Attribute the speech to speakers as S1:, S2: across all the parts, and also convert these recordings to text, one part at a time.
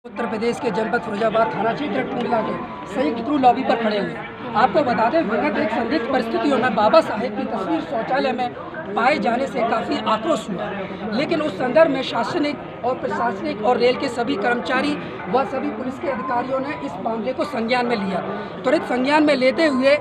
S1: उत्तर प्रदेश के जनपद फिरोजाबाद थाना क्षेत्र टूंडला के संयुक्त लॉबी पर खड़े हुए। आपको बता दें, विगत एक संदिग्ध परिस्थितियों में बाबा साहेब की तस्वीर शौचालय में पाए जाने से काफ़ी आक्रोश हुआ, लेकिन उस संदर्भ में शासनिक और प्रशासनिक और रेल के सभी कर्मचारी व सभी पुलिस के अधिकारियों ने इस मामले को संज्ञान में लिया। त्वरित संज्ञान में लेते हुए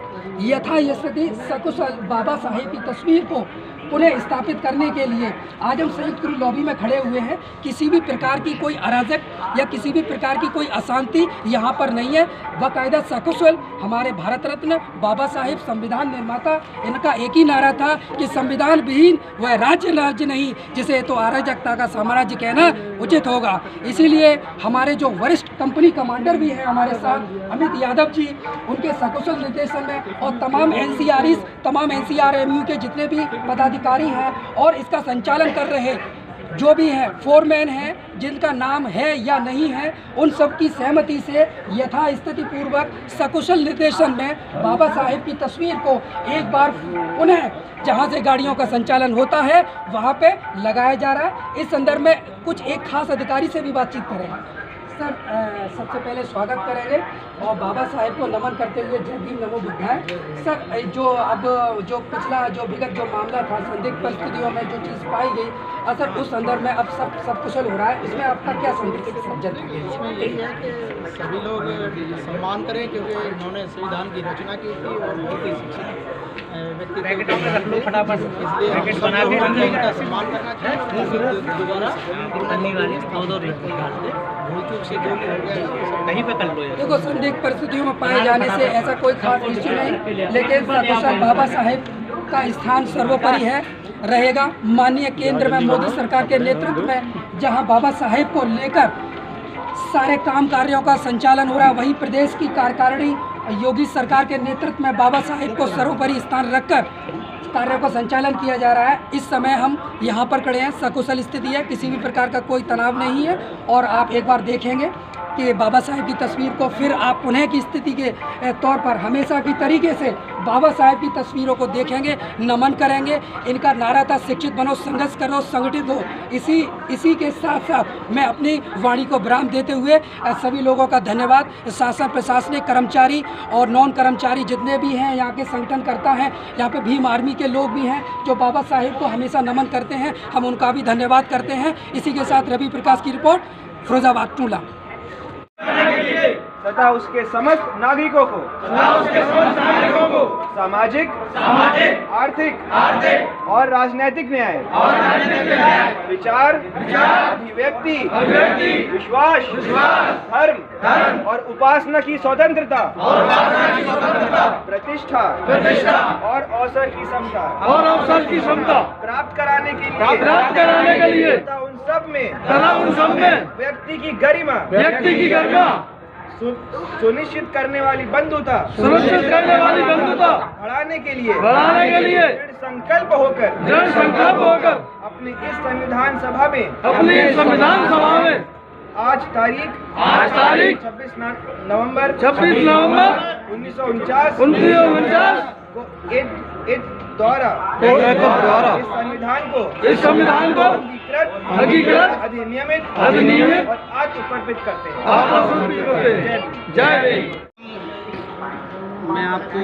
S1: यथास्थिति सकुशल बाबा साहेब की तस्वीर को पुनः स्थापित करने के लिए आज हम संयुक्त लॉबी में खड़े हुए हैं। किसी भी प्रकार की कोई अराजक या किसी भी प्रकार की कोई अशांति यहाँ पर नहीं है। बाकायदा सकुशल हमारे भारत रत्न बाबा साहेब संविधान निर्माता, इनका एक ही नारा था कि संविधान विहीन वह राज्य नहीं, जिसे तो अराजकता का साम्राज्य कहना उचित होगा। इसीलिए हमारे जो वरिष्ठ कंपनी कमांडर भी हैं हमारे साथ अमित यादव जी, उनके सकुशल निर्देशन में और तमाम NCRMU के जितने भी पदाधिकारी हैं और इसका संचालन कर रहे जो भी हैं फोरमैन हैं, जिनका नाम है या नहीं है, उन सब की सहमति से यथास्थिति पूर्वक सकुशल निर्देशन में बाबा साहेब की तस्वीर को एक बार पुनः जहां से गाड़ियों का संचालन होता है वहां पे लगाया जा रहा है। इस संदर्भ में कुछ एक खास अधिकारी से भी बातचीत करेंगे। सर, सबसे पहले स्वागत करेंगे और बाबा साहेब को नमन करते हुए जय भीम नमो बुद्धाय। सर, जो पिछला विगत मामला था, संदिग्ध परिस्थितियों में जो चीज़ पाई गई, सर उस संदर्भ में अब सब कुशल हो रहा है, इसमें आपका क्या संदेश?
S2: इसमें यही है कि सभी लोग सम्मान करें, क्योंकि उन्होंने संविधान की रचना की थी और बहुत ही शिक्षित व्यक्ति इनका सम्मान करना चाहिए। दोबारा भूल चूक से जो कहीं पे कर लो।
S1: देखो, संदिग्ध परिस्थितियों में पाए जाने से ऐसा कोई खास इश्यू नहीं, लेकिन सकुशल बाबा साहेब का स्थान सर्वोपरि है रहेगा। माननीय केंद्र में मोदी सरकार के नेतृत्व में जहां बाबा साहेब को लेकर सारे काम कार्यों का संचालन हो रहा है, वहीं प्रदेश की कार्यकारिणी योगी सरकार के नेतृत्व में बाबा साहेब को सर्वोपरि स्थान रखकर कार्यों का संचालन किया जा रहा है। इस समय हम यहाँ पर खड़े हैं, सकुशल स्थिति है, किसी भी प्रकार का कोई तनाव नहीं है। और आप एक बार देखेंगे कि बाबा साहेब की तस्वीर को फिर आप पुनः की स्थिति के तौर पर हमेशा की तरीके से बाबा साहेब की तस्वीरों को देखेंगे, नमन करेंगे। इनका नारा था शिक्षित बनो, संघर्ष करो, संगठित हो। इसी के साथ साथ मैं अपनी वाणी को विराम देते हुए सभी लोगों का धन्यवाद, शासन प्रशासनिक कर्मचारी और नॉन कर्मचारी जितने भी हैं, यहाँ के संगठनकर्ता हैं, यहाँ पे भीम आर्मी के लोग भी हैं जो बाबा साहेब को हमेशा नमन करते हैं, हम उनका भी धन्यवाद करते हैं। इसी के साथ रवि प्रकाश की रिपोर्ट, फिरोजाबाद टूंडला।
S3: तथा उसके समस्त नागरिकों को सामाजिक, आर्थिक और राजनीतिक न्याय, विचार, अभिव्यक्ति, विश्वास, धर्म और उपासना की स्वतंत्रता, प्रतिष्ठा और अवसर की क्षमता प्राप्त कराने के लिए तथा उन सब में व्यक्ति की गरिमा सुनिश्चित करने वाली बंधुता बढ़ाने के लिए दृढ़ संकल्प होकर अपनी इस संविधान सभा में आज तारीख 26 नवंबर 1949 को एक द्वारा इस संविधान को अंगीकृत, अधिनियमित और आज समर्पित करते हैं।
S2: जय मैं आपको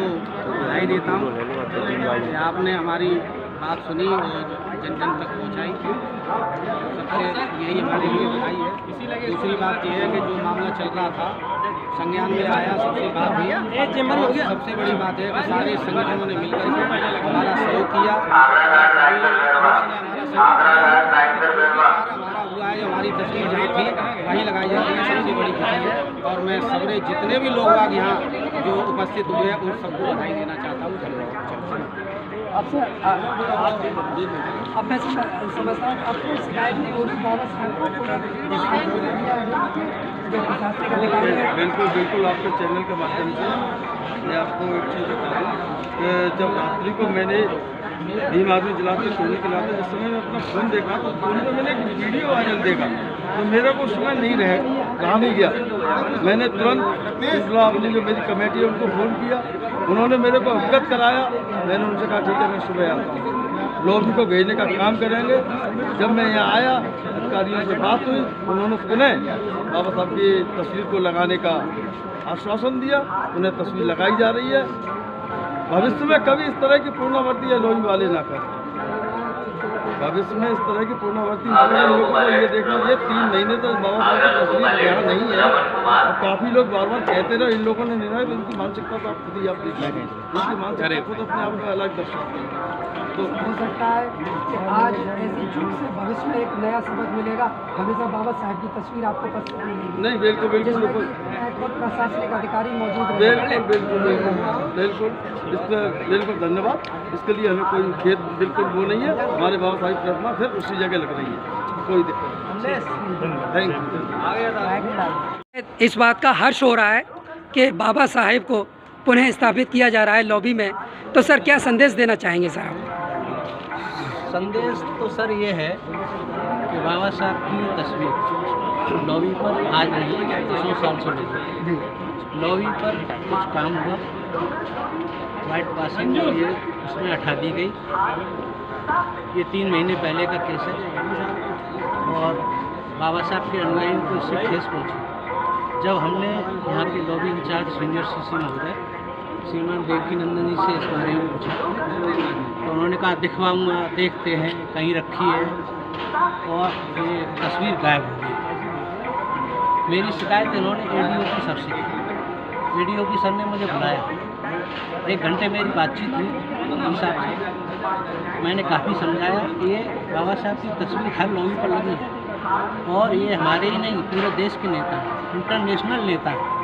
S2: बधाई देता हूँ। आपने हमारी बात सुनी और जन जन तक पहुँचाई, सबसे यही हमारे लिए बधाई है। दूसरी बात यह है कि जो मामला चल रहा था संज्ञान में आया, सबसे बात हुई। सबसे बड़ी बात है कि सारे संगठनों ने मिलकर हमारा सहयोग किया। हमारा हुआ है, हमारी तस्वीर जहाँ थी वहीं लगाई जाती है, सबसे बड़ी खुशी है। और मैं सबरे जितने भी लोग आज यहाँ जो उपस्थित हुए हैं उन सबको बधाई देना चाहता हूँ।
S1: आपसे अब मैं समझता हूँ आपको शिकायत नहीं हो रही बाबा साहब को जो प्रशासनिक अधिकारी है।
S4: बिल्कुल आपके चैनल के माध्यम से मैं आपको एक चीज़ बता दूँ। जब रात्रि को मैंने भीम आर्मी जलाते सोने के लाते, जिस समय मैं अपना फ़ोन देखा तो फ़ोन पर मैंने एक वीडियो वायरल देखा, तो मेरा को समय रहा नहीं गया। मैंने तुरंत अपनी जो मेरी कमेटी है उनको फ़ोन किया, उन्होंने मेरे को अवगत कराया। मैंने उनसे कहा ठीक है मैं सुबह आता हूँ। लॉबी को भेजने का काम करेंगे। जब मैं यहाँ आया, अधिकारियों से बात हुई, उन्होंने पुनः बाबा साहब की तस्वीर को लगाने का आश्वासन दिया। उन्हें तस्वीर लगाई जा रही है। भविष्य में कभी इस तरह की पूर्णावर्ती या लॉबी वाले ना करें। भविष्य में इस तरह की पूर्णावर्ती न करें। लोगों को ये देखना, ये 3 महीने तक बाबा साहब की तस्वीर यहाँ नहीं है और काफ़ी लोग बार बार कहते रहे। इन लोगों ने निर्णय, तो इनकी मानसिकता तो आप खुद ही आप देख लेंगे। इनकी मानसिकता खुद अपने आप में अलग दर्शाती है। तो
S1: हो सकता है कि आज ऐसी चूक से भविष्य में एक नया सबक मिलेगा। हमेशा बाबा साहब की तस्वीर आपको पसंद मिलेगी।
S4: नहीं, बिल्कुल बिल्कुल बिल्कुल
S1: खुद प्रशासनिक अधिकारी मौजूद रहे।
S4: बिल्कुल बिल्कुल बिल्कुल बिल्कुल इस पर बिल्कुल धन्यवाद। इसके लिए हमें कोई खेद बिल्कुल वो नहीं है। हमारे बाबा साहब की प्रतिमा फिर उसी जगह लग रही है, कोई दिक्कत नहीं। Thank you.
S1: इस बात का हर्ष हो रहा है कि बाबा साहेब को पुनः स्थापित किया जा रहा है लॉबी में। तो सर क्या संदेश देना चाहेंगे सर आप?
S2: संदेश तो सर ये है कि बाबा साहब की तस्वीर लॉबी पर आज नहीं, 100 साल से लगी। लॉबी पर कुछ काम हुआ, वाइट पासिंग जो ये उसमें हटा दी गई। ये 3 महीने पहले का केस है और बाबा साहब के अनुयायियों को इससे ठेस पहुँची। जब हमने यहाँ की लॉबी इंचार्ज सीनियर सीसी महोदय श्रीमान देवकी नंदन जी से इस बारे में पूछा तो उन्होंने कहा दिखवाऊँगा, देखते हैं, कहीं रखी है और ये तस्वीर गायब हो गई। मेरी शिकायत इन्होंने ADO सर से की। ADO सर ने मुझे बुलाया, 1 घंटे मेरी बातचीत हुई साहब से। मैंने काफ़ी समझाया कि ये बाबा साहब की तस्वीर हर लॉबी पर लगी है और ये हमारे ही नहीं पूरे देश के नेता हैं, इंटरनेशनल नेता हैं।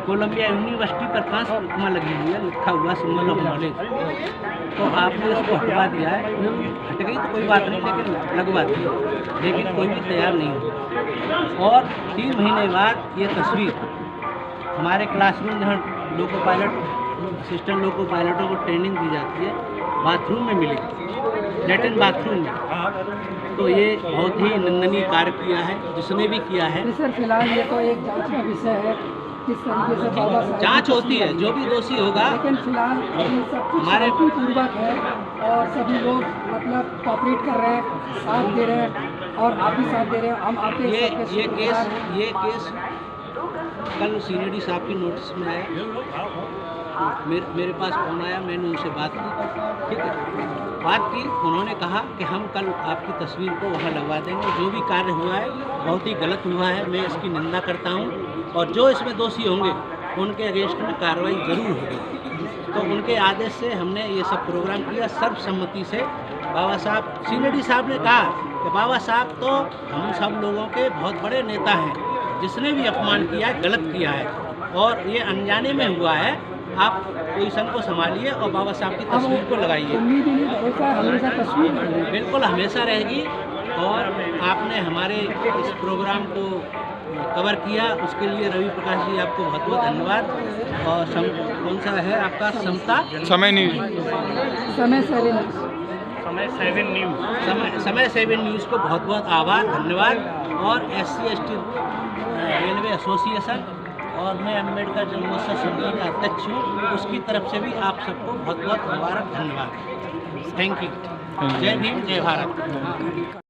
S2: कोलंबिया यूनिवर्सिटी पर 5 प्रतिमा लगी हुई है, लिखा हुआ सिंबल ऑफ नॉलेज। तो आपने इसको हटवा दिया है, हट गई तो कोई बात नहीं, लेकिन लगवा दी, लेकिन कोई भी तैयार नहीं हुआ। और 3 महीने बाद ये तस्वीर हमारे क्लासरूम जहाँ लोको पायलट असिस्टेंट लोको पायलटों को ट्रेनिंग दी जाती है, बाथरूम में मिली, लेटिन बाथरूम में। तो ये बहुत ही निंदनीय कार्य किया है जिसने भी किया है।
S1: सर फिलहाल ये तो एक जांच का विषय है, किस तरीके से बाबा साहब
S2: जांच होती है, जो भी दोषी होगा।
S1: लेकिन फिलहाल ये सब कुछ
S2: हमारे
S1: पूर्वक है और सभी लोग मतलब कोऑपरेट कर रहे हैं, साथ दे रहे हैं और आप भी साथ दे रहे हैं। हम आपके
S2: ये केस कल सीनियर साहब की नोटिस में आया। मेरे पास फ़ोन आया, मैंने उनसे बात की, ठीक है, बात की। उन्होंने कहा कि हम कल आपकी तस्वीर को वहाँ लगवा देंगे। जो भी कार्य हुआ है बहुत ही गलत हुआ है, मैं इसकी निंदा करता हूँ और जो इसमें दोषी होंगे उनके अगेंस्ट में कार्रवाई ज़रूर होगी। तो उनके आदेश से हमने ये सब प्रोग्राम किया सर्वसम्मति से। बाबा साहब सीनियर साहब ने कहा कि बाबा साहब तो हम सब लोगों के बहुत बड़े नेता हैं, जिसने भी अपमान किया है गलत किया है और ये अनजाने में हुआ है। आप पोजीशन को संभालिए और बाबा साहब की तस्वीर को लगाइए। बिल्कुल हमेशा रहेगी। और आपने हमारे इस प्रोग्राम को कवर किया, उसके लिए रवि प्रकाश जी आपको बहुत बहुत धन्यवाद। और कौन सा है आपका समता
S5: समय न्यूज़,
S2: समय 7 न्यूज़ को बहुत बहुत आभार, धन्यवाद। और SC/ST रेलवे एसोसिएशन और मैं अम्बेडकर जन्मोत्सव समिति का अध्यक्ष हूँ, उसकी तरफ से भी आप सबको बहुत बहुत मुबारक, धन्यवाद। Thank you. जय भीम, जय भारत।